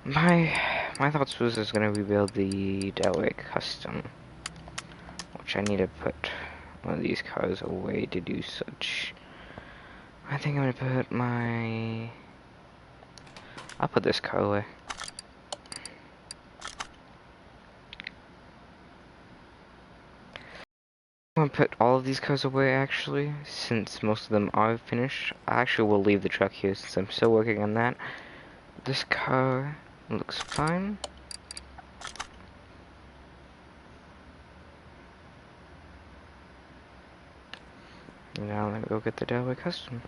My thoughts was I was gonna rebuild the Delaware Custom, which I need to put one of these cars away to do such. I think I'm gonna put I'll put this car away. I'm gonna put all of these cars away actually, since most of them are finished. I actually will leave the truck here since I'm still working on that. This car looks fine. Now let me go get the Delaware Custom.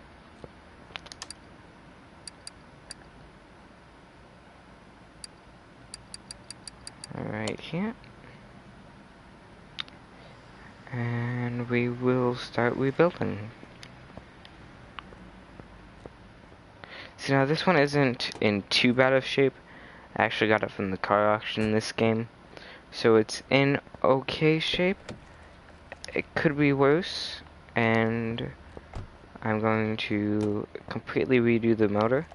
Right here. And we will start rebuilding. See, now this one isn't in too bad of shape. I actually got it from the car auction in this game. So it's in okay shape. It could be worse. And I'm going to completely redo the motor.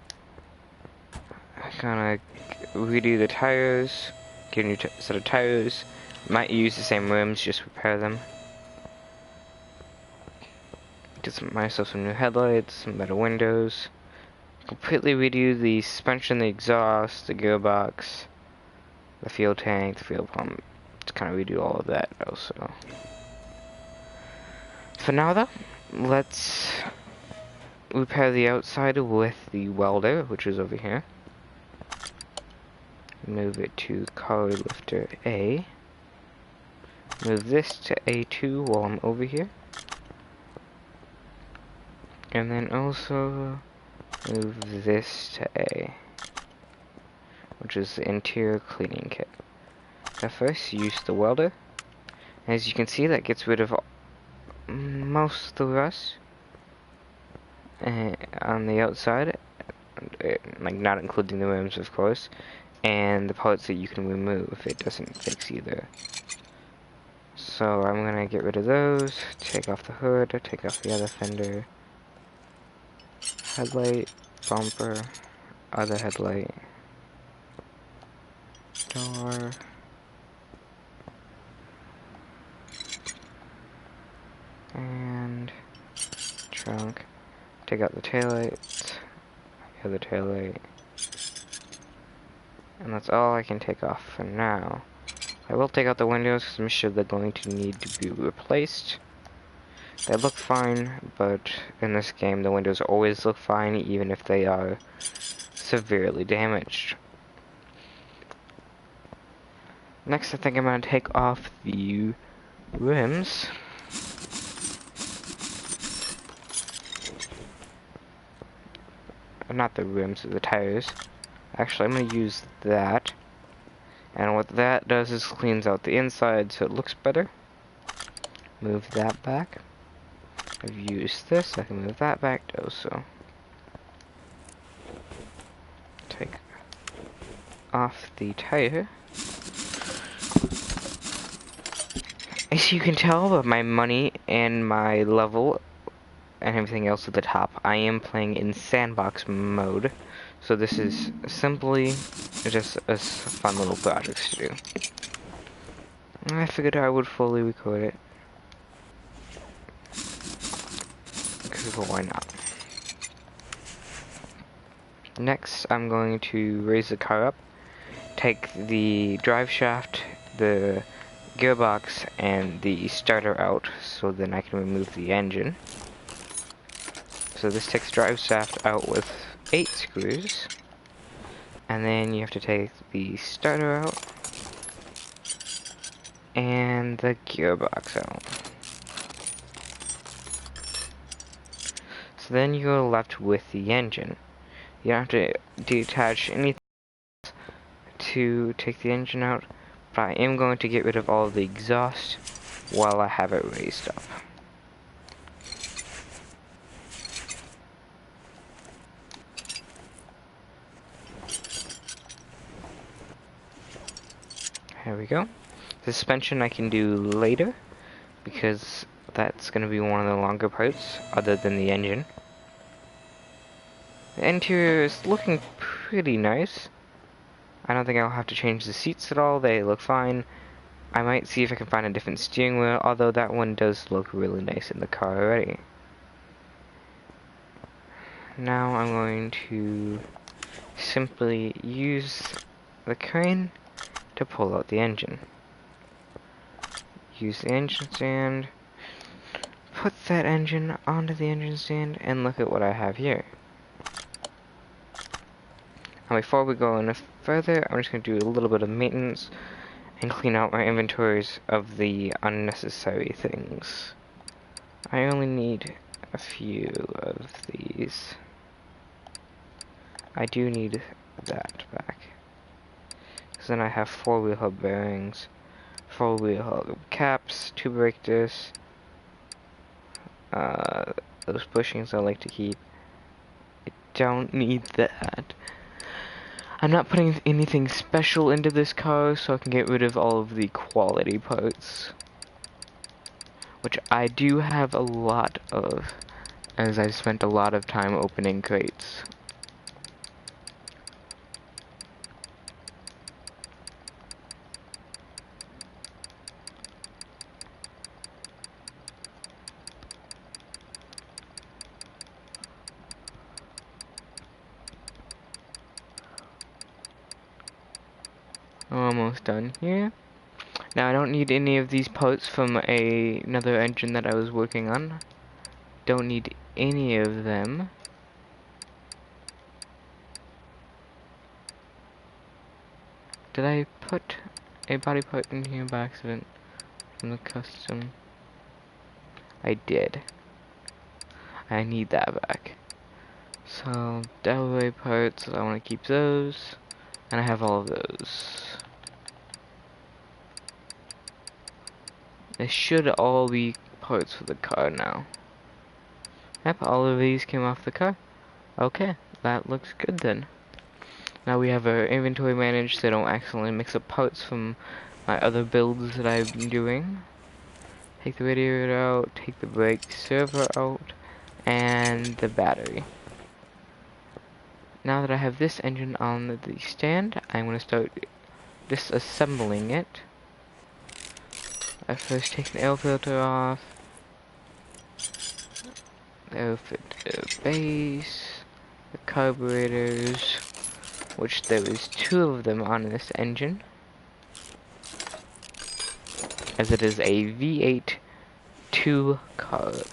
I'm gonna redo the tires. Get a new set of tires. Might use the same rims, just repair them. Get myself some new headlights, some better windows. Completely redo the suspension, the exhaust, the gearbox, the fuel tank, the fuel pump. Just kind of redo all of that also. For now though, let's repair the outside with the welder, which is over here. Move it to car lifter A. Move this to A2 while I'm over here. And then also move this to A, which is the interior cleaning kit. Now first, use the welder. As you can see, that gets rid of most of the rust on the outside, like not including the rims, of course, and the parts that you can remove. It doesn't fix either. So I'm gonna get rid of those, take off the hood, take off the other fender, headlight, bumper, other headlight, door, and trunk. Take out the taillights, the other taillight, and that's all I can take off for now. I will take out the windows because I'm sure they're going to need to be replaced. They look fine, but in this game the windows always look fine even if they are severely damaged. Next I think I'm going to take off the rims. Not the rims, the tires. Actually I'm going to use that. And what that does is cleans out the inside so it looks better. Move that back. I've used this, I can move that back also. Take off the tire. As you can tell by my money and my level and everything else at the top, I am playing in sandbox mode. So this is simply just a fun little project to do. I figured I would fully record it. Because why not? Next, I'm going to raise the car up, take the drive shaft, the gearbox, and the starter out, so then I can remove the engine. So this takes drive shaft out with 8 screws, and then you have to take the starter out, and the gearbox out. So then you're left with the engine. You don't have to detach anything to take the engine out, but I am going to get rid of all of the exhaust while I have it raised up. There we go. Suspension I can do later, because that's going to be one of the longer parts, other than the engine. The interior is looking pretty nice. I don't think I'll have to change the seats at all. They look fine. I might see if I can find a different steering wheel, although that one does look really nice in the car already. Now I'm going to simply use the crane to pull out the engine. Use the engine stand, put that engine onto the engine stand, and look at what I have here. Now before we go any further, I'm just going to do a little bit of maintenance and clean out my inventories of the unnecessary things. I only need a few of these. I do need that back. Because then I have 4-wheel hub bearings, 4-wheel hub caps, 2 brake discs, those bushings I like to keep. I don't need that. I'm not putting anything special into this car, so I can get rid of all of the quality parts, which I do have a lot of, as I've spent a lot of time opening crates. Almost done here. Now I don't need any of these parts from another engine that I was working on. Don't need any of them. Did I put a body part in here by accident from the custom? I did. I need that back. So, Delray parts, I want to keep those. And I have all of those. They should all be parts for the car now. Yep, all of these came off the car. Okay, that looks good then. Now we have our inventory managed so I don't accidentally mix up parts from my other builds that I've been doing. Take the radiator out, take the brake servo out, and the battery. Now that I have this engine on the stand, I'm going to start disassembling it. I first take the air filter off, the air filter base, the carburetors, which there is 2 of them on this engine, as it is a V8 2 carb.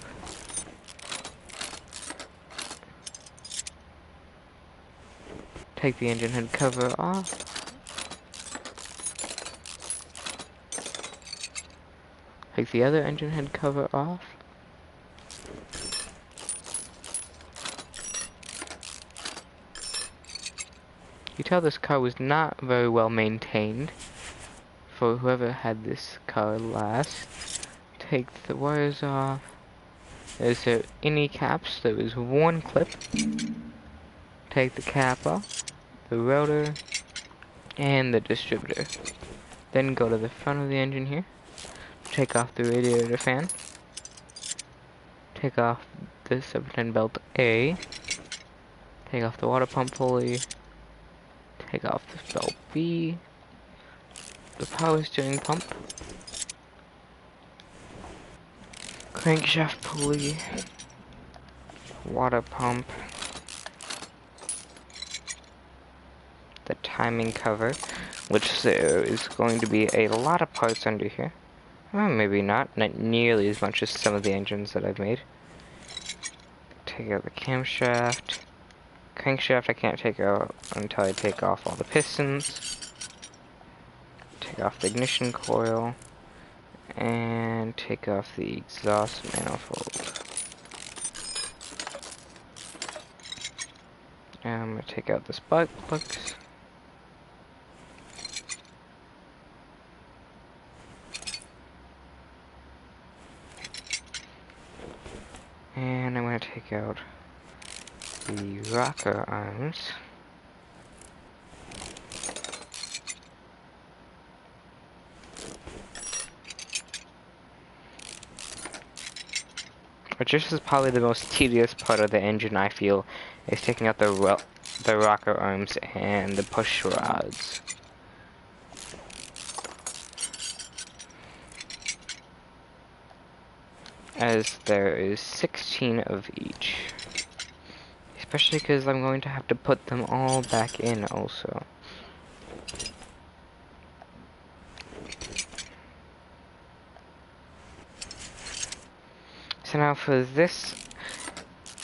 Take the engine head cover off. Take the other engine head cover off. You tell this car was not very well maintained for whoever had this car last. Take the wires off. Is there any caps? There is 1 clip. Take the cap off, the rotor, and the distributor. Then go to the front of the engine here. Take off the radiator fan. Take off the 710 belt A. Take off the water pump pulley. Take off the belt B. The power steering pump. Crankshaft pulley. Water pump. The timing cover, which there is going to be a lot of parts under here. Well, maybe not nearly as much as some of the engines that I've made. Take out the camshaft. Crankshaft I can't take out until I take off all the pistons. Take off the ignition coil. And take off the exhaust manifold. And I'm going to take out the spark plugs. And I'm going to take out the rocker arms. Which this is probably the most tedious part of the engine, I feel, is taking out the the rocker arms and the push rods. As there is 16 of each. Especially because I'm going to have to put them all back in also. So now for this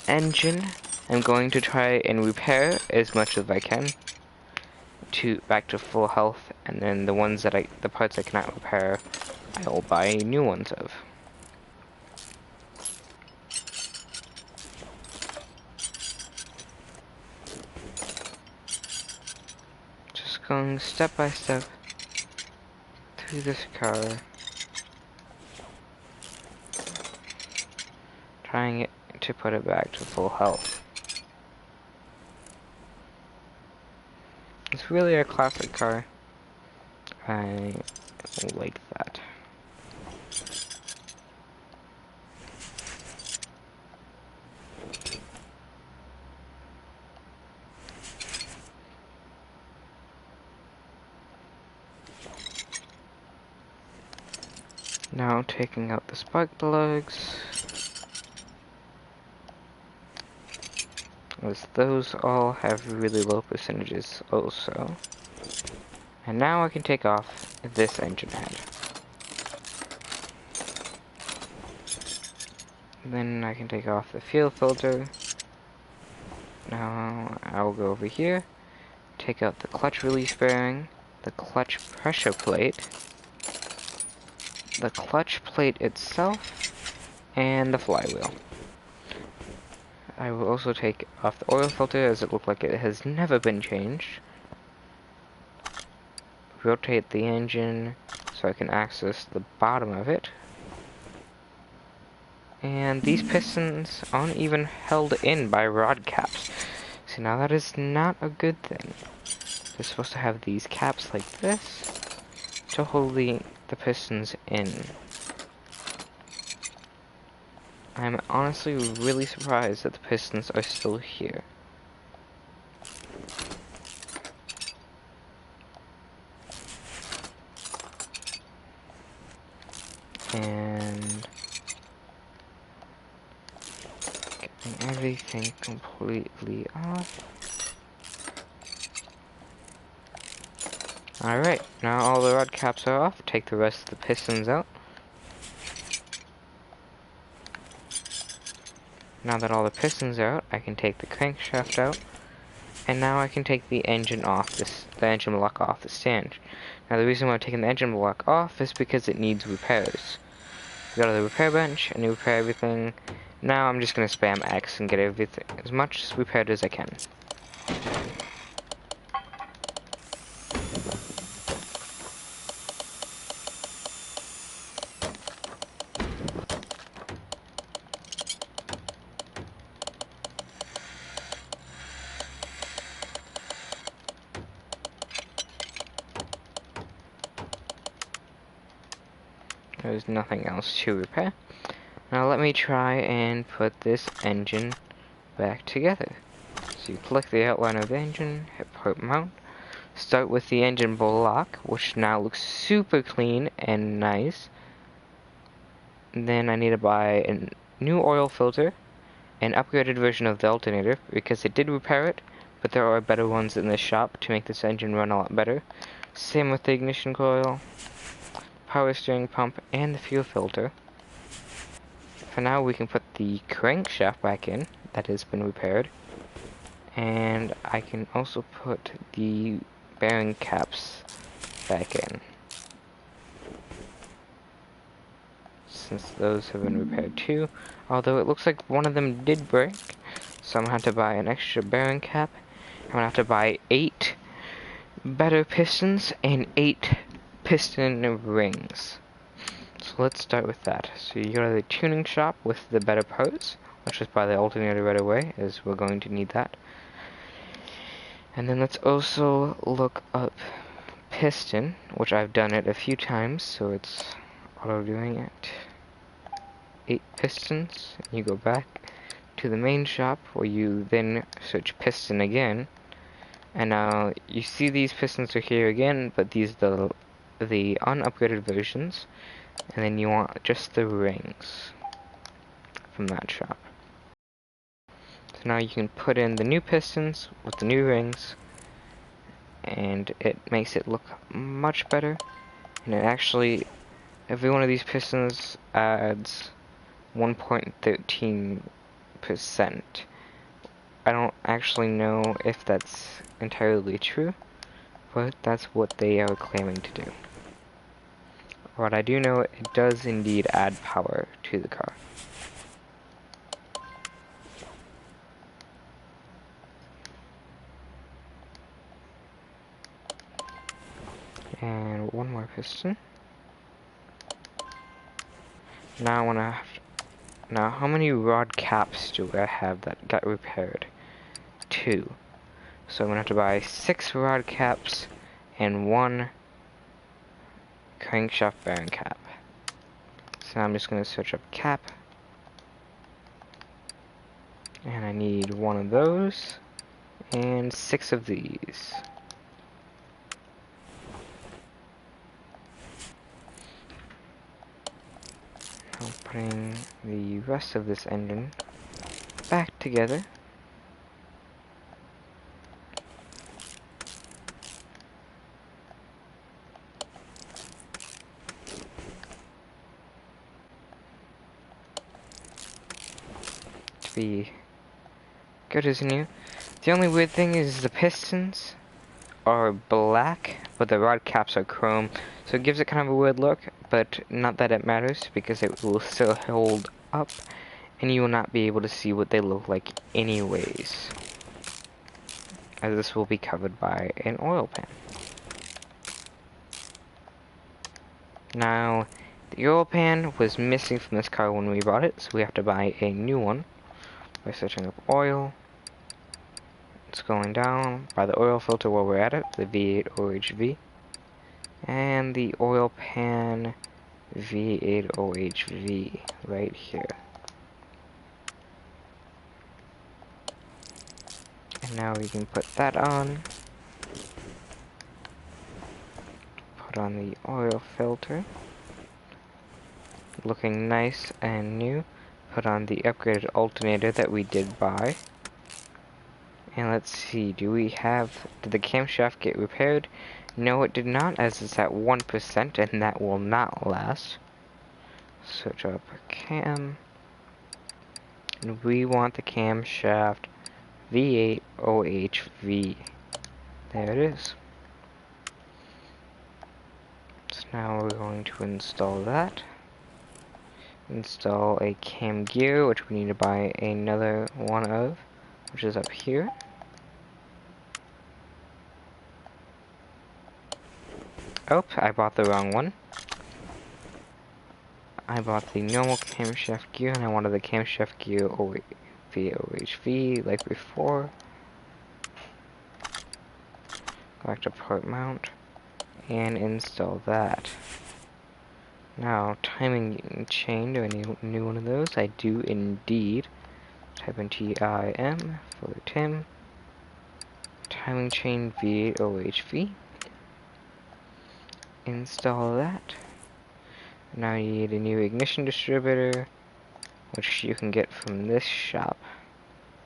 engine, I'm going to try and repair as much as I can to back to full health, and then the parts I cannot repair, I will buy new ones of. Just going step by step through this car, trying to put it back to full health. It's really a classic car. I like that. Now taking out the spark plugs, as those all have really low percentages also. And now I can take off this engine head. Then I can take off the fuel filter. Now I'll go over here, take out the clutch release bearing, the clutch pressure plate, the clutch plate itself, and the flywheel. I will also take off the oil filter as it looks like it has never been changed. Rotate the engine so I can access the bottom of it. And these pistons aren't even held in by rod caps. See, now that is not a good thing. They're supposed to have these caps like this to hold the pistons in. I'm honestly really surprised that the pistons are still here. And getting everything completely off. Alright, now all the rod caps are off. Take the rest of the pistons out. Now that all the pistons are out, I can take the crankshaft out. And now I can take the engine off the engine block off the stand. Now the reason why I'm taking the engine block off is because it needs repairs. You go to the repair bench and you repair everything. Now I'm just gonna spam X and get everything as much repaired as I can. There's nothing else to repair. Now let me try and put this engine back together. So you click the outline of the engine, hit put mount, start with the engine block, which now looks super clean and nice. And then I need to buy a new oil filter, an upgraded version of the alternator, because it did repair it, but there are better ones in this shop to make this engine run a lot better. Same with the ignition coil, power steering pump, and the fuel filter. For now we can put the crankshaft back in, that has been repaired. And I can also put the bearing caps back in, since those have been repaired too. Although it looks like one of them did break, so I'm gonna have to buy an extra bearing cap. I'm gonna have to buy 8 better pistons and 8 piston rings. So let's start with that. So you go to the tuning shop with the better parts. Let's just buy the alternator right away, as we're going to need that. And then let's also look up piston, which I've done it a few times, so it's auto doing it. 8 pistons. You go back to the main shop, where you then search piston again, And now you see these pistons are here again, but these are the unupgraded versions. And then you want just the rings from that shop. So now you can put in the new pistons with the new rings, and it makes it look much better. And it actually, every one of these pistons adds 1.13%. I don't actually know if that's entirely true, but that's what they are claiming to do. What I do know, it does indeed add power to the car. And one more piston. Now I wanna have now how many rod caps do I have that got repaired? 2. So I'm gonna have to buy 6 rod caps and 1 crankshaft bearing cap. So now I'm just gonna search up cap. And I need 1 of those and 6 of these. I'm putting the rest of this engine back together. To be good as new. The only weird thing is the pistons are black, but the rod caps are chrome, so it gives it kind of a weird look, but not that it matters, because it will still hold up, and you will not be able to see what they look like anyways, as this will be covered by an oil pan. Now, the oil pan was missing from this car when we bought it, so we have to buy a new one by searching up oil. It's going down by the oil filter while we're at it, the V8 OHV, and the oil pan V8 OHV right here. And now we can put that on. Put on the oil filter. Looking nice and new. Put on the upgraded alternator that we did buy. And let's see, did the camshaft get repaired? No, it did not, as it's at 1%, and that will not last. Search up cam. And we want the camshaft V8 OHV. There it is. So now we're going to install that. Install a cam gear, which we need to buy another one of, which is up here. Oh, I bought the wrong one. I bought the normal camshaft gear, and I wanted the camshaft gear VOHV like before. Go back to part mount and install that. Now, timing chain, do I need a new one of those? I do indeed. Type in TIM for Tim. Timing chain V8 OHV. Install that. Now you need a new ignition distributor, which you can get from this shop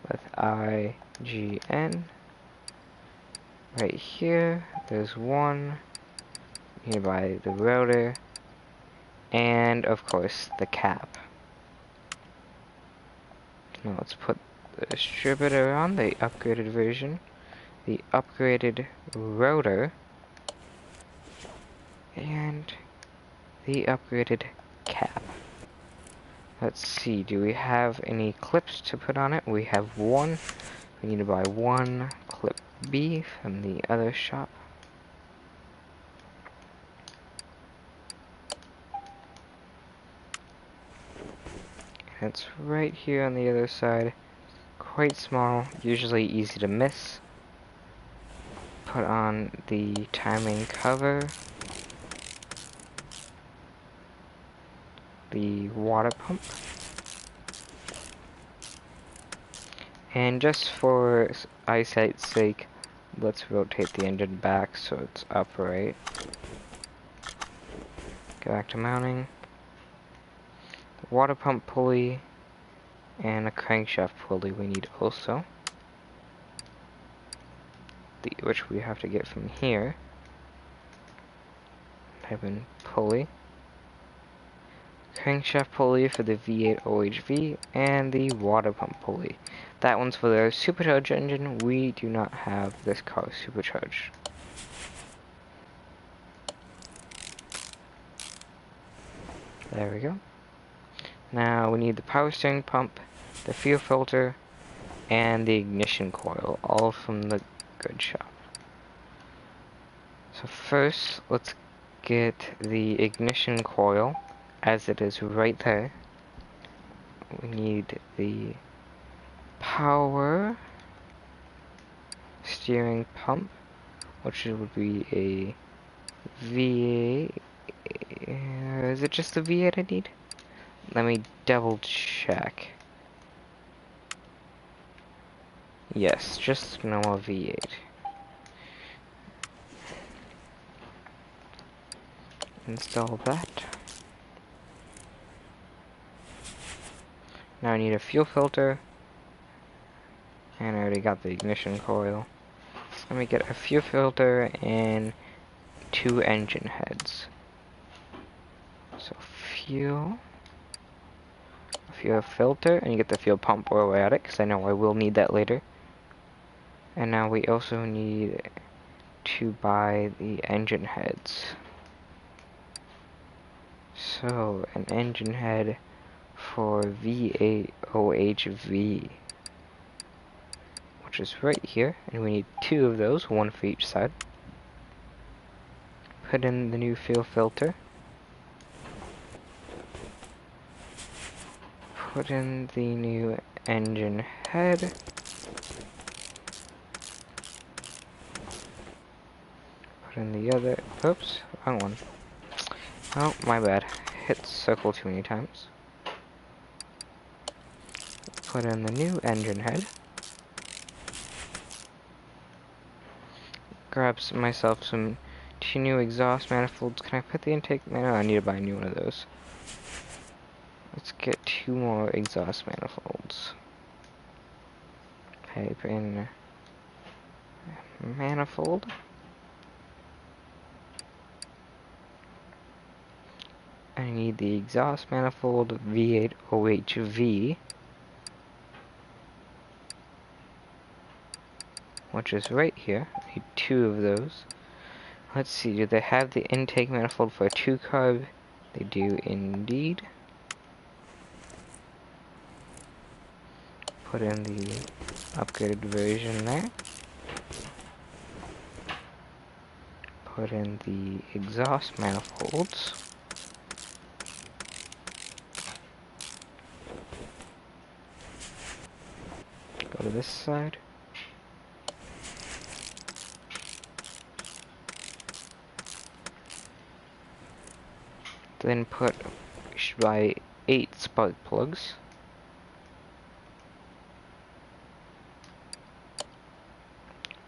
with IGN. Right here, there's one. You need to buy the rotor, and of course the cap. Now let's put the distributor on, the upgraded version, the upgraded rotor, and the upgraded cap. Let's see, do we have any clips to put on it? We have one. We need to buy one clip B from the other shop. It's right here on the other side. Quite small, usually easy to miss. Put on the timing cover. The water pump. And just for eyesight's sake, let's rotate the engine back so it's upright. Go back to mounting. The water pump pulley and a crankshaft pulley we need also. Which we have to get from here. Type in pulley. Crankshaft pulley for the V8 OHV and the water pump pulley. That one's for the supercharged engine. We do not have this car supercharged. There we go. Now we need the power steering pump, the fuel filter, and the ignition coil, all from the good shop. So first, let's get the ignition coil, as it is right there. We need the power steering pump, which would be a V8. Is it just the V8 I need? Let me double check. Yes, just normal V8. Install that. Now I need a fuel filter. And I already got the ignition coil. Let me get a fuel filter and 2 engine heads. So fuel filter, and you get the fuel pump while we're at it, because I know I will need that later. And now we also need to buy the engine heads. So an engine head for V8 OHV, which is right here, and we need 2 of those, 1 for each side. Put in the new fuel filter. Put in the new engine head. Put in the other, oops, wrong one. Oh, my bad. Hit circle too many times. Put in the new engine head. Grab myself some 2 new exhaust manifolds. Can I put the intake? No, I need to buy a new one of those. Let's get 2 more exhaust manifolds. Type in manifold. I need the exhaust manifold V8 OHV, which is right here. I need 2 of those. Let's see, do they have the intake manifold for a 2 carb? They do indeed. Put in the upgraded version there. Put in the exhaust manifolds. Go to this side. Then put, you should buy 8 spark plugs.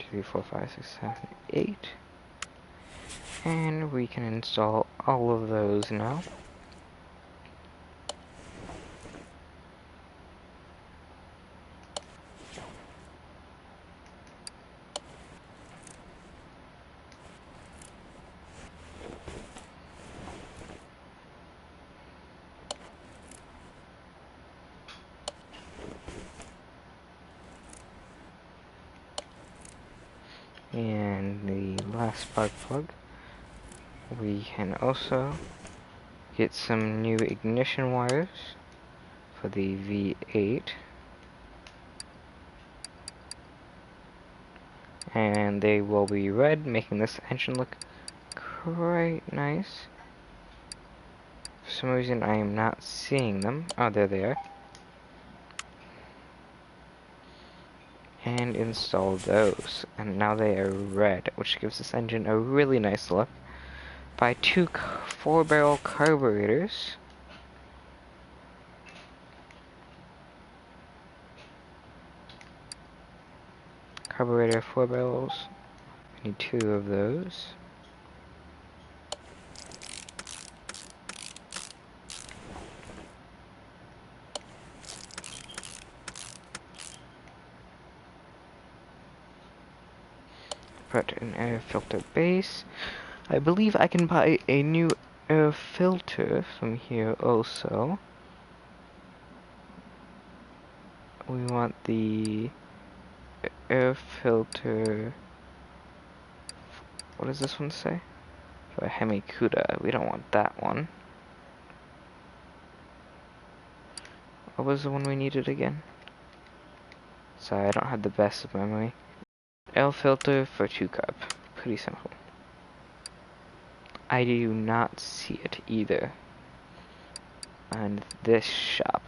Three, 4, 5, 6, 7, 8. And we can install all of those now. And the last spark plug, we can also get some new ignition wires for the V8, and they will be red, making this engine look quite nice. For some reason I am not seeing them. Oh, there they are. And install those, and now they are red, which gives this engine a really nice look. Buy 2 4-barrel carburetors. Carburetor 4 barrels, Need 2 of those. Put an air filter base. I believe I can buy a new air filter from here also. We want the air filter. What does this one say? For Hemikuda. We don't want that one. What was the one we needed again? Sorry, I don't have the best of memory. Air filter for 2 cup. Pretty simple. I do not see it either. And this shop.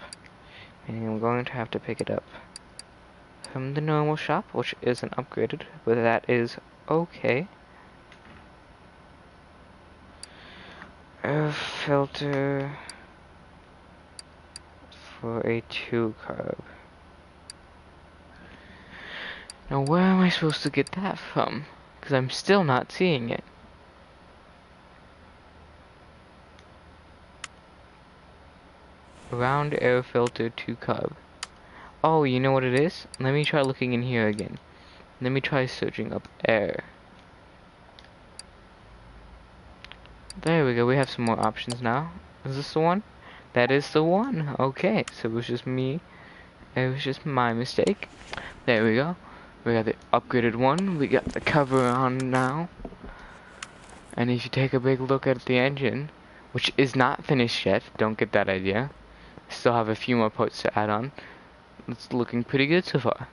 And I'm going to have to pick it up from the normal shop, which isn't upgraded, but that is okay. Air filter for a 2 carb. Now where am I supposed to get that from? Because I'm still not seeing it. Round air filter 2 carb. Oh, you know what it is? Let me try looking in here again. Let me try searching up air. There we go, we have some more options now. Is this the one? That is the one. Okay, so it was just me. It was just my mistake. There we go. We got the upgraded one. We got the cover on now. And if you take a big look at the engine, which is not finished yet, don't get that idea. Still have a few more parts to add on. It's looking pretty good so far.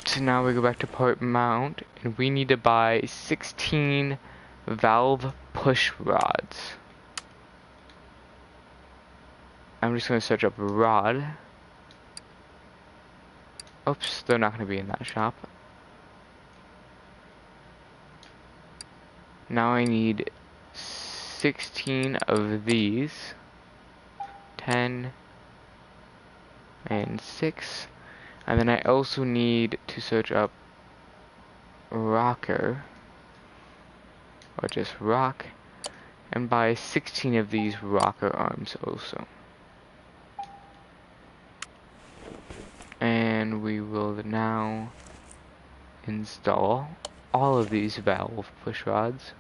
So now we go back to part mount, and we need to buy 16 valve push rods. I'm just going to search up rod. Oops, they're not going to be in that shop. Now I need 16 of these. 10 and 6. And then I also need to search up rocker, or just rock, and buy 16 of these rocker arms also. And we will now install all of these valve push rods.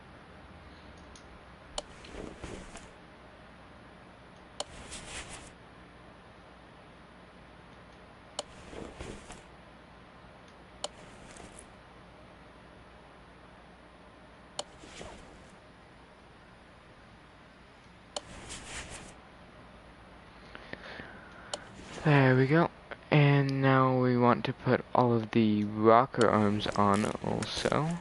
There we go. And now we want to put all of the rocker arms on also.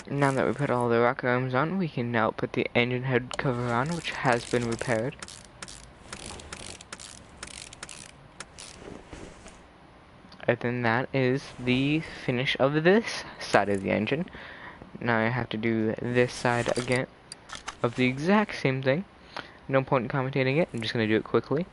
Now that we put all the rocker arms on, we can now put the engine head cover on, which has been repaired. And then that is the finish of this side of the engine. Now I have to do this side again of the exact same thing. No point in commentating it, I'm just going to do it quickly.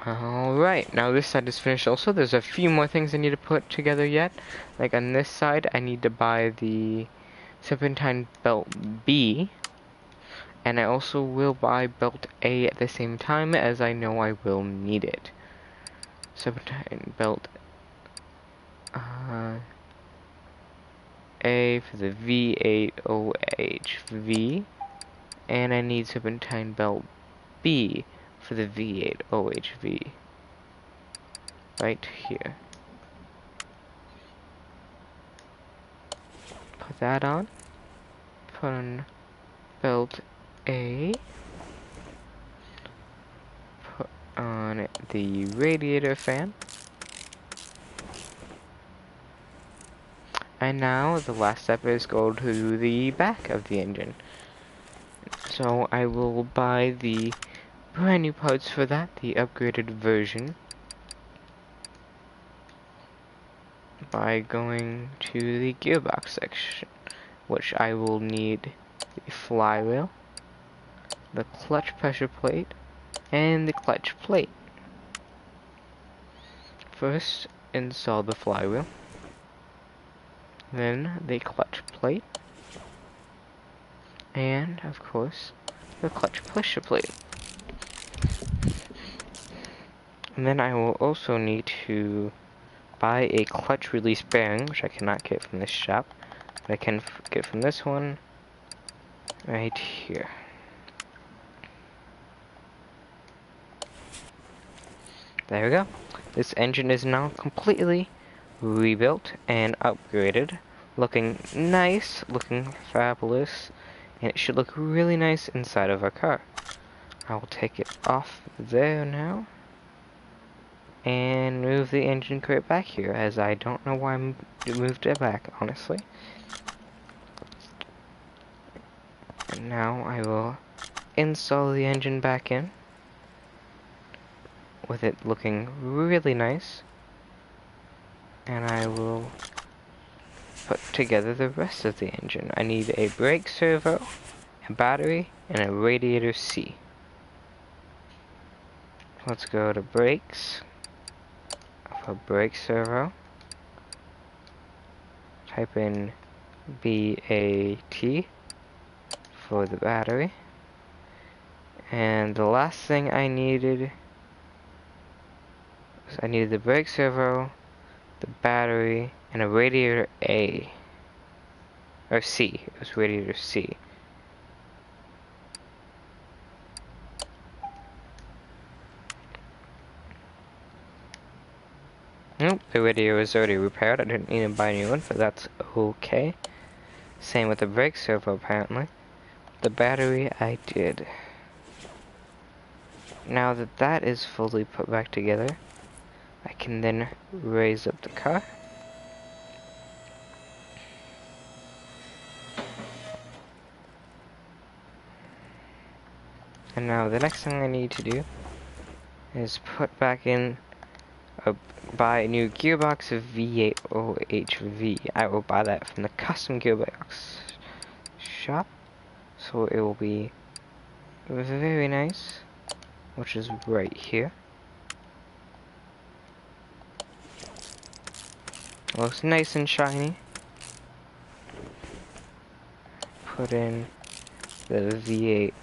Alright, now this side is finished also. There's a few more things I need to put together yet. Like on this side, I need to buy the Serpentine Belt B. And I also will buy Belt A at the same time, as I know I will need it. Serpentine Belt A for the V8OHV. And I need Serpentine Belt B for the V8OHV. Right here. Put that on. Put on Belt A. Put on the radiator fan. And now the last step is go to the back of the engine. So I will buy the brand new parts for that, the upgraded version, by going to the gearbox section, which I will need the flywheel, the clutch pressure plate, and the clutch plate. First, install the flywheel, then the clutch plate, and of course the clutch pressure plate. And then I will also need to buy a clutch release bearing, which I cannot get from this shop, but I can get from this one right here. There we go. This engine is now completely rebuilt and upgraded, looking nice, looking fabulous, and it should look really nice inside of our car. I will take it off there now and move the engine crate back here, as I don't know why I moved it back, honestly. And now I will install the engine back in, with it looking really nice, and I will put together the rest of the engine. I need a brake servo, a battery, and a radiator C. Let's go to brakes. For brake servo, type in BAT for the battery, and the last thing I needed was the brake servo, the battery, and a radiator A, or C. It was radiator C. Nope, the radiator was already repaired. I didn't need to buy a new one, but that's okay. Same with the brake servo, apparently. The battery, I did. Now that that is fully put back together, I can then raise up the car. And now the next thing I need to do is put back in buy a new gearbox of V8OHV. I will buy that from the custom gearbox shop, so it will be very nice, which is right here. Looks nice and shiny. Put in the V8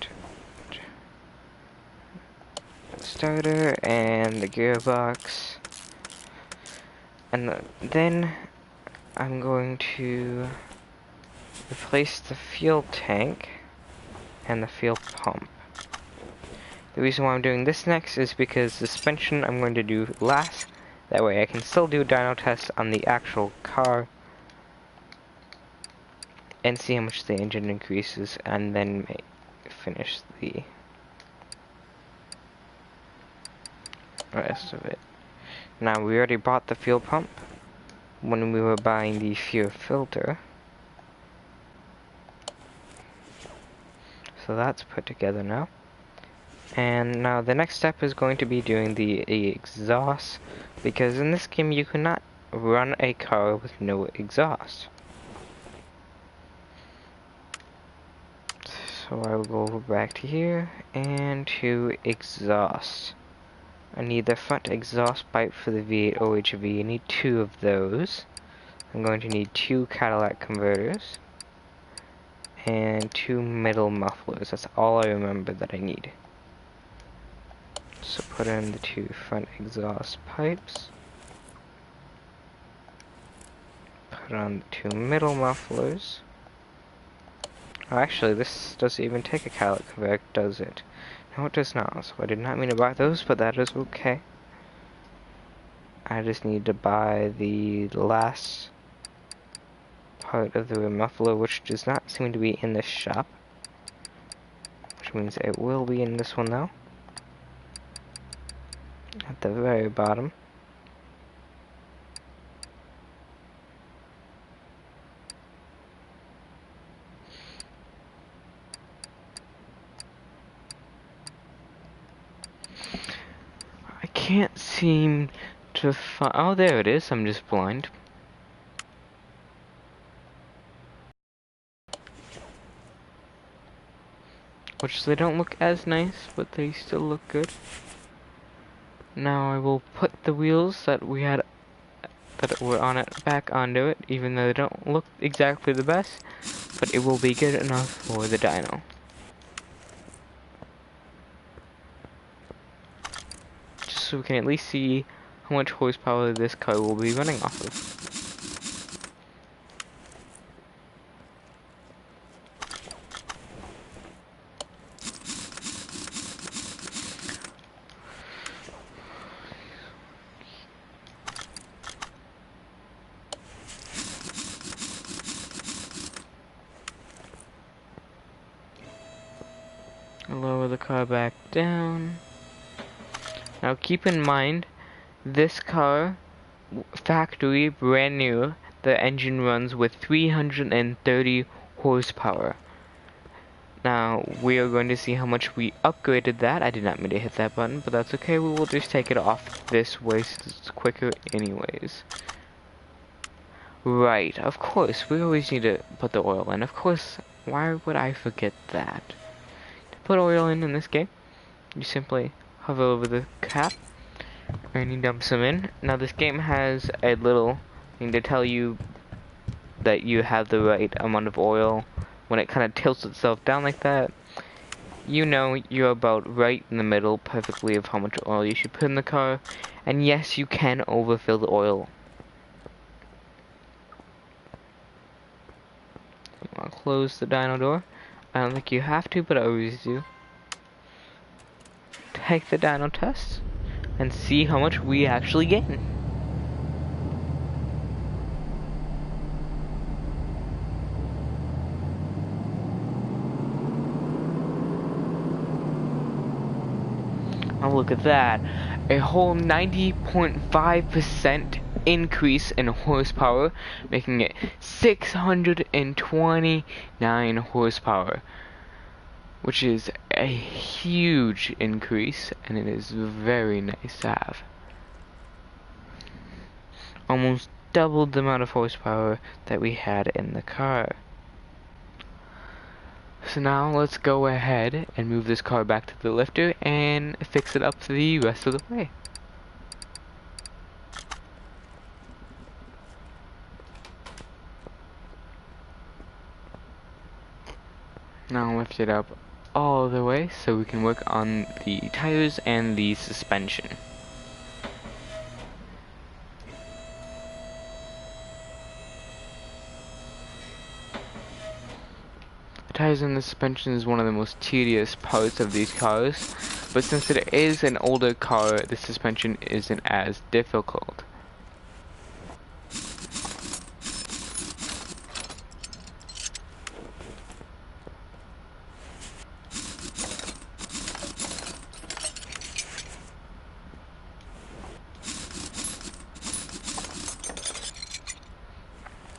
starter and the gearbox, and then I'm going to replace the fuel tank and the fuel pump. The reason why I'm doing this next is because suspension I'm going to do last. That way I can still do dyno tests on the actual car and see how much the engine increases, and then finish the rest of it. Now, we already bought the fuel pump when we were buying the fuel filter, so that's put together now. And now the next step is going to be doing the exhaust, because in this game you cannot run a car with no exhaust. So I will go back to here and to exhaust. I need the front exhaust pipe for the V8 OHV. I need 2 of those. I'm going to need 2 Cadillac converters. And 2 middle mufflers. That's all I remember that I need. So put in the 2 front exhaust pipes. Put on the 2 middle mufflers. Oh, actually, this doesn't even take a Cadillac converter, does it? No, it does not. So I did not mean to buy those, but that is okay. I just need to buy the last part of the muffler, which does not seem to be in this shop. Which means it will be in this one though. At the very bottom. I can't seem to find... Oh, there it is. I'm just blind. Which they don't look as nice, but they still look good. Now I will put the wheels that we had that were on it back onto it, even though they don't look exactly the best, but it will be good enough for the dyno. Just so we can at least see how much horsepower this car will be running off of. Lower the car back down. Now keep in mind, this car, factory, brand new, the engine runs with 330 horsepower. Now, we are going to see how much we upgraded that. I did not mean to hit that button, but that's okay. We will just take it off this way since it's quicker anyways. Right, of course, we always need to put the oil in. Of course, why would I forget that? To put oil in this game, you simply hover over the cap, and you dump some in. Now, this game has a little thing to tell you that you have the right amount of oil. When it kind of tilts itself down like that, you know you're about right in the middle perfectly of how much oil you should put in the car. And yes, you can overfill the oil. I'll close the dyno door. I don't think you have to, but I always do. Take the dyno test and see how much we actually gain. Oh, look at that. A whole 90.5% increase in horsepower, making it 629 horsepower, which is a huge increase, and it is very nice to have. Almost doubled the amount of horsepower that we had in the car. So now let's go ahead and move this car back to the lifter and fix it up the rest of the way. Now lift it up all the way so we can work on the tires and the suspension. Tires and the suspension is one of the most tedious parts of these cars, but since it is an older car, the suspension isn't as difficult.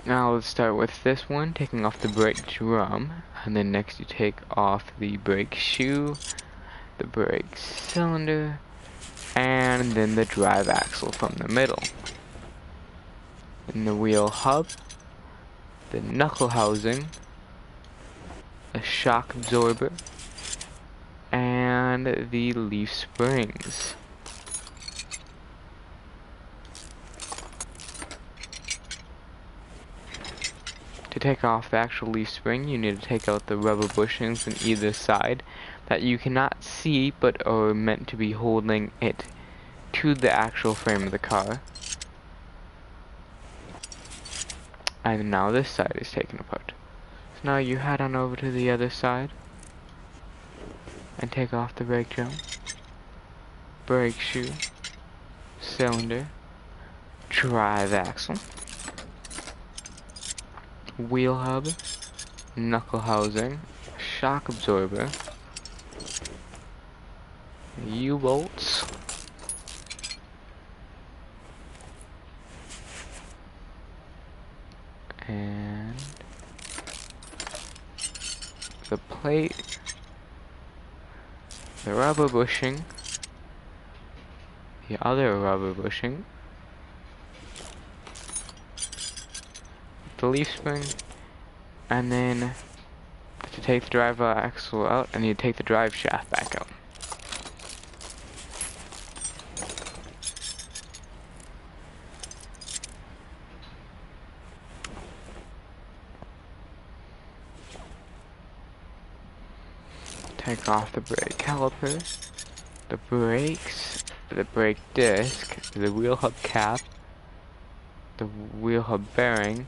Now let's start with this one, taking off the brake drum, and then next you take off the brake shoe, the brake cylinder, and then the drive axle from the middle. And the wheel hub, the knuckle housing, a shock absorber, and the leaf springs. to take off the actual leaf spring, you need to take out the rubber bushings on either side that you cannot see but are meant to be holding it to the actual frame of the car. And now this side is taken apart. So now you head on over to the other side and take off the brake drum, brake shoe, cylinder, drive axle, wheel hub, knuckle housing, shock absorber, U-bolts, and the plate, the rubber bushing, the other rubber bushing, the leaf spring, and then to take the drive axle out, I need to take the drive shaft back out. Take off the brake caliper, the brakes, the brake disc, the wheel hub cap, the wheel hub bearing,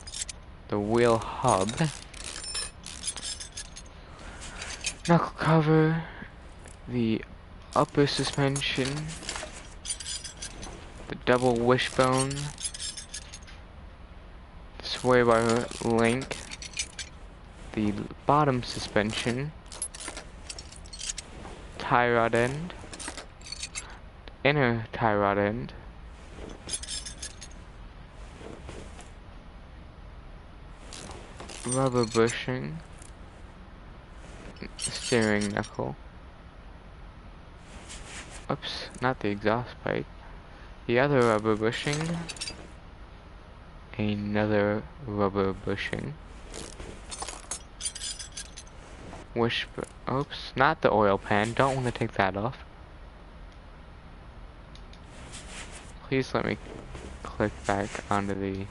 the wheel hub, knuckle cover, the upper suspension, the double wishbone, the sway bar link, the bottom suspension, tie rod end, inner tie rod end, rubber bushing, steering knuckle, oops, not the exhaust pipe, the other rubber bushing, another rubber bushing, oops, not the oil pan, don't want to take that off. Please let me click back onto the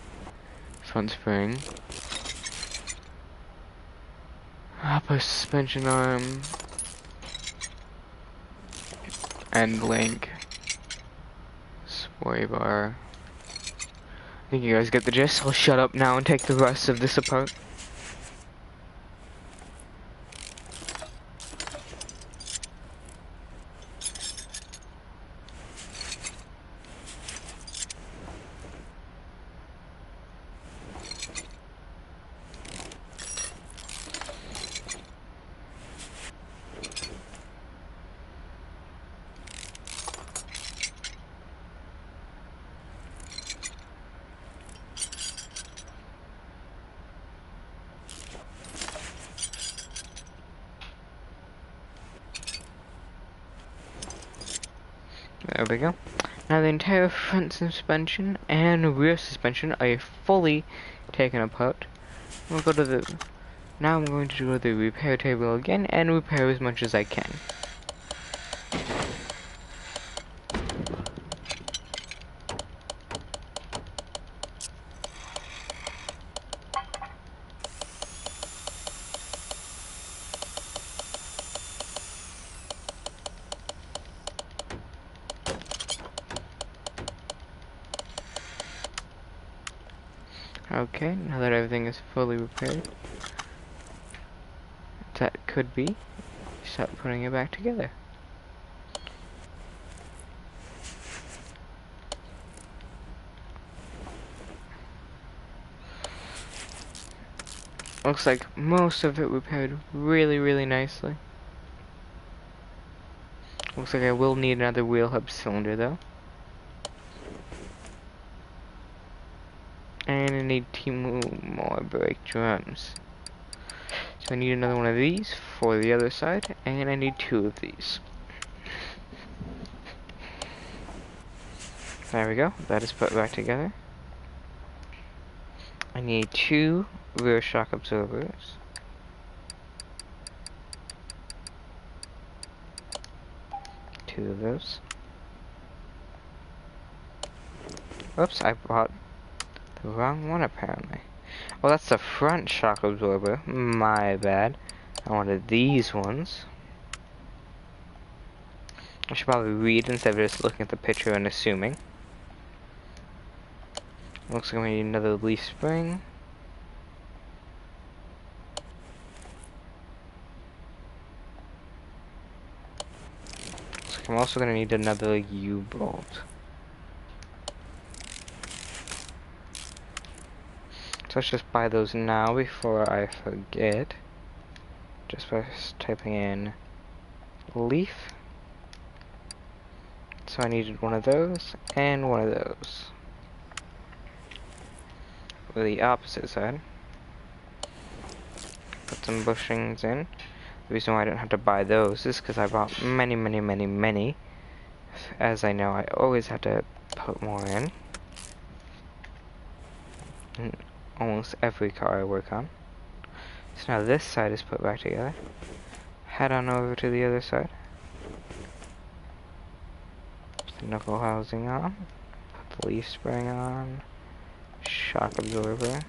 front spring. Upper suspension arm, end link, sway bar. I think you guys get the gist. I'll shut up now and take the rest of this apart. There we go. Now the entire front suspension and rear suspension are fully taken apart. We'll go to the... Now I'm going to go to the repair table again and repair as much as I can. Okay, now that everything is fully repaired, that could be, start putting it back together. Looks like most of it repaired really nicely. Looks like I will need another wheel hub cylinder though. And I need 2 more brake drums. So I need another one of these for the other side, and I need 2 of these. There we go, that is put back together. I need 2 rear shock absorbers. Two of those. Oops, I bought the wrong one apparently. Well, that's the front shock absorber. My bad. I wanted these ones. I should probably read instead of just looking at the picture and assuming. Looks like we need another leaf spring. Looks like I'm also going to need another U-bolt. So let's just buy those now before I forget. Just by typing in leaf. So I needed one of those and one of those. For the opposite side. Put some bushings in. The reason why I didn't have to buy those is because I bought many. As I know, I always have to put more in almost every car I work on. So now this side is put back together. Head on over to the other side. Put the knuckle housing on. Put the leaf spring on. Shock absorber.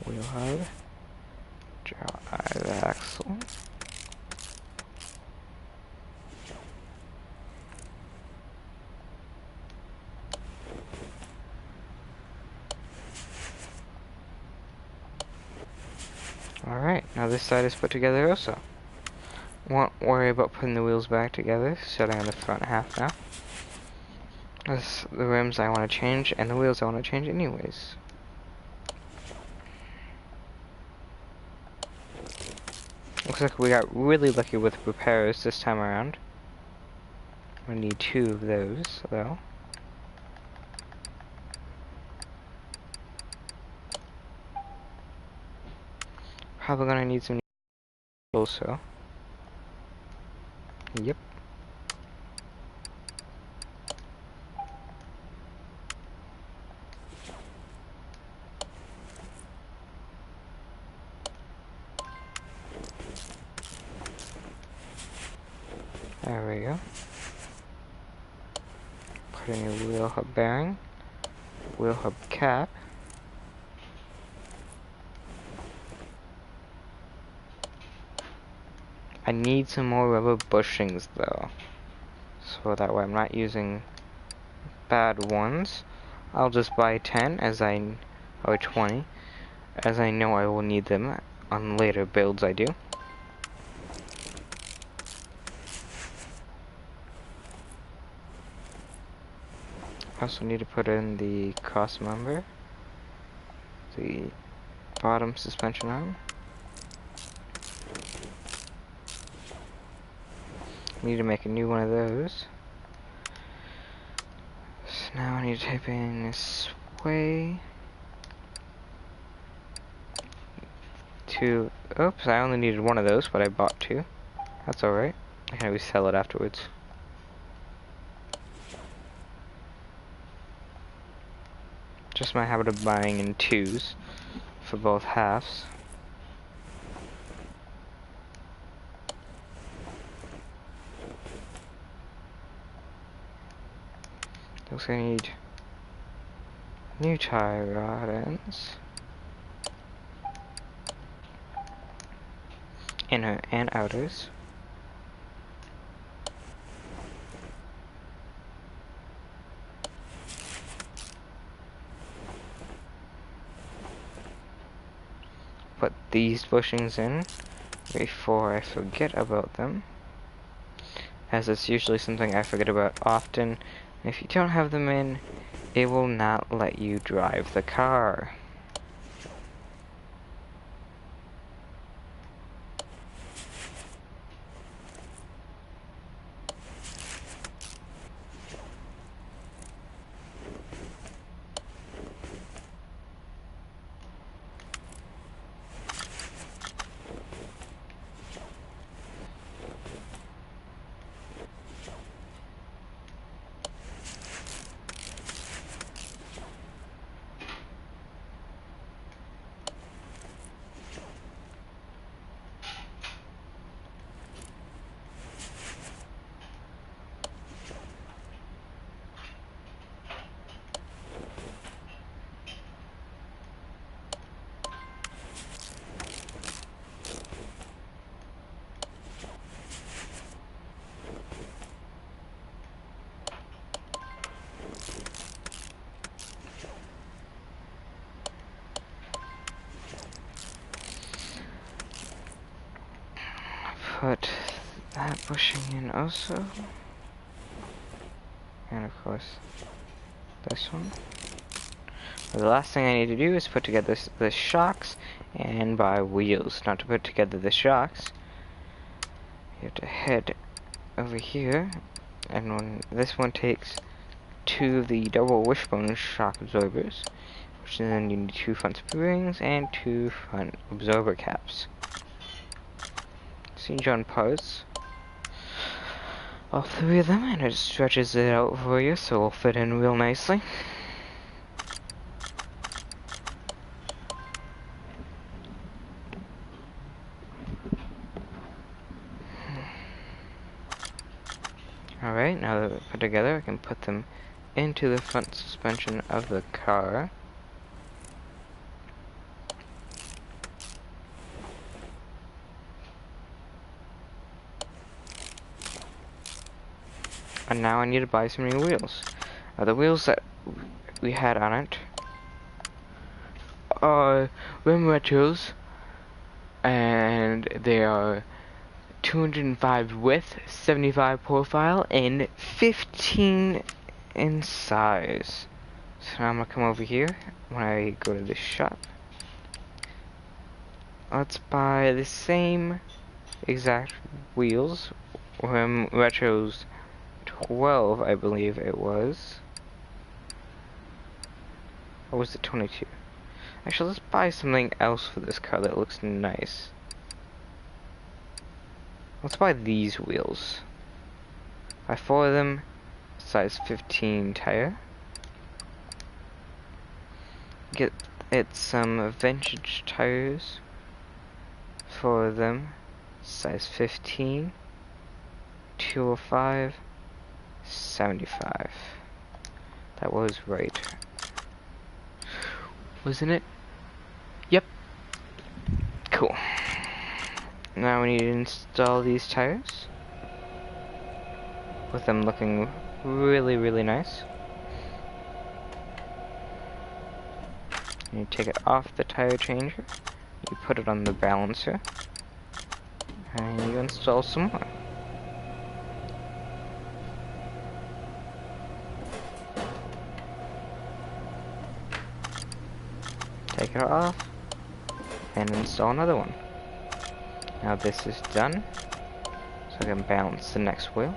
Wheel hub. Drive axle. Alright, now this side is put together also. Won't worry about putting the wheels back together, starting on the front half now. That's the rims I want to change, and the wheels I want to change anyways. Looks like we got really lucky with repairs this time around. We need 2 of those, though. Probably gonna need some also. Yep. There we go. Put in a wheel hub bearing. Wheel hub cap. I need some more rubber bushings though. So that way I'm not using bad ones. I'll just buy 10 or 20, as I know I will need them on later builds I do. I also need to put in the cross member, the bottom suspension arm. Need to make a new one of those. So now I need to type in sway. Oops, I only needed one of those, but I bought 2. That's alright. I can always sell it afterwards. Just my habit of buying in 2s for both halves. Looks like I need new tie rod ends. Inner and outers. Put these bushings in before I forget about them, as it's usually something I forget about often. If you don't have them in, it will not let you drive the car. put that bushing in also. And of course, this one. But the last thing I need to do is put together the shocks and buy wheels. Now to put together the shocks, you have to head over here, and when this one takes 2 of the double wishbone shock absorbers, which then you need 2 front springs and 2 front absorber caps. So you join parts, all 3 of them, and it stretches it out for you so it'll fit in real nicely. Alright, now that they're put together, I can put them into the front suspension of the car. And now I need to buy some new wheels. The wheels that we had on it are rim retros, and they are 205 width, 75 profile, and 15 in size. So now I'm gonna come over here when I go to the shop. Let's buy the same exact wheels, rim retros 12, I believe it was. Or was it 22? Actually, let's buy something else for this car that looks nice. Let's buy these wheels. Buy 4 of them, size 15 tire. Get it some vintage tires. 4 of them, size 15, 205, 75. That was right. Wasn't it? Yep. Cool. Now we need to install these tires, with them looking really nice. You take it off the tire changer, you put it on the balancer, and you install some more. Take it off, and install another one. Now this is done, so I can balance the next wheel.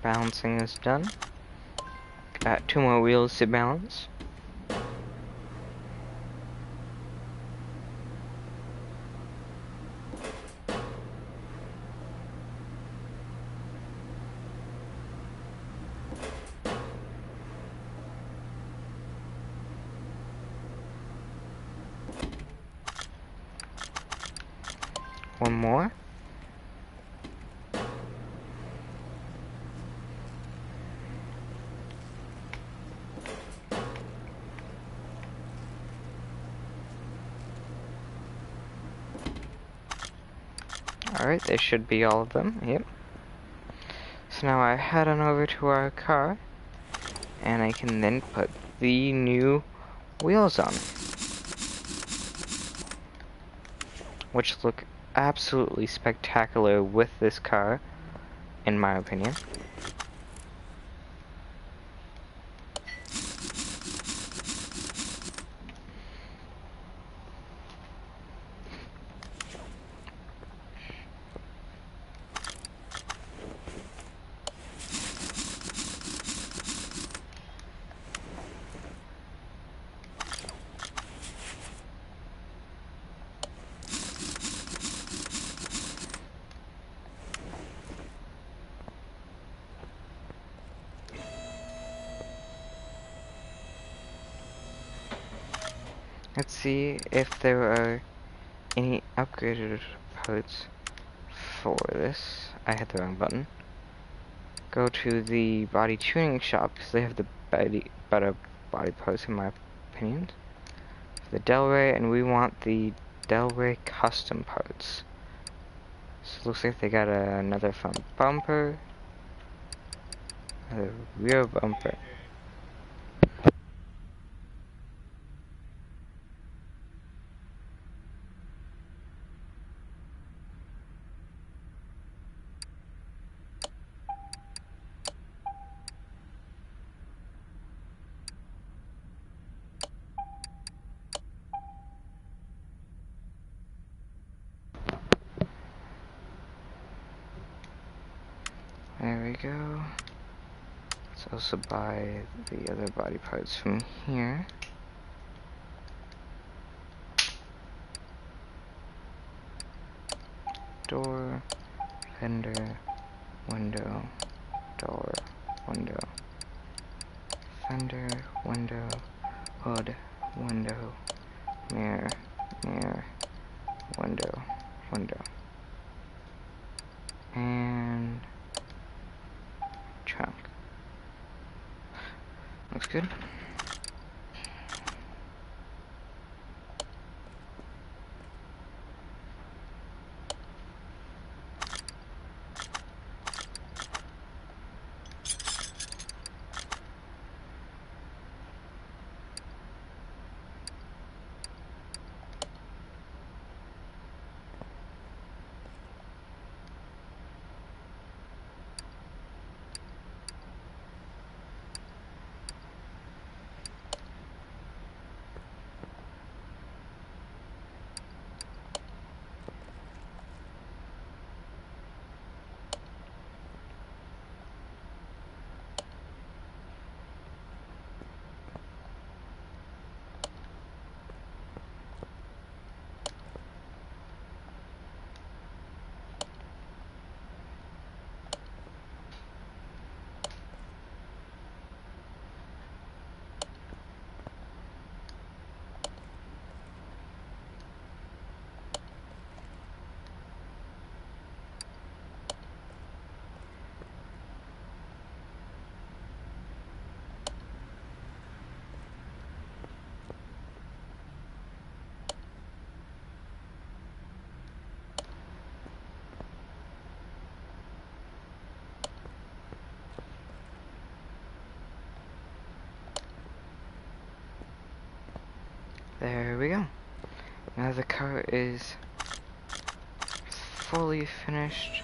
Balancing is done. Got 2 more wheels to balance. One more. Alright, they should be all of them, yep. So now I head on over to our car, and I can then put the new wheels on, which look absolutely spectacular with this car, in my opinion. Let's see if there are any upgraded parts for this. I hit the wrong button. Go to the body tuning shop because they have the better body parts in my opinion. the Delray, and we want the Delray custom parts. So it looks like they got another front bumper, a rear bumper. There we go. Let's also buy the other body parts from here. Door, fender, window, door, window, fender, window, hood, window, mirror, mirror, window, window, and trunk. Looks good. There we go. Now the car is fully finished.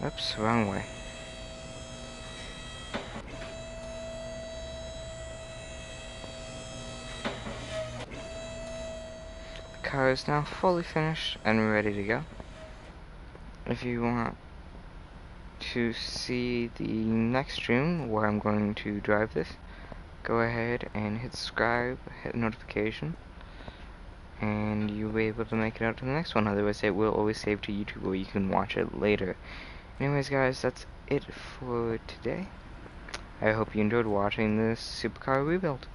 Oops, wrong way. The car is now fully finished and ready to go. If you want to see the next stream where I'm going to drive this, go ahead and hit subscribe, hit notification, and you'll be able to make it out to the next one. Otherwise it will always save to YouTube where you can watch it later. Anyways guys, that's it for today. I hope you enjoyed watching this supercar rebuild.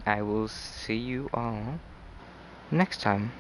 I will see you all next time.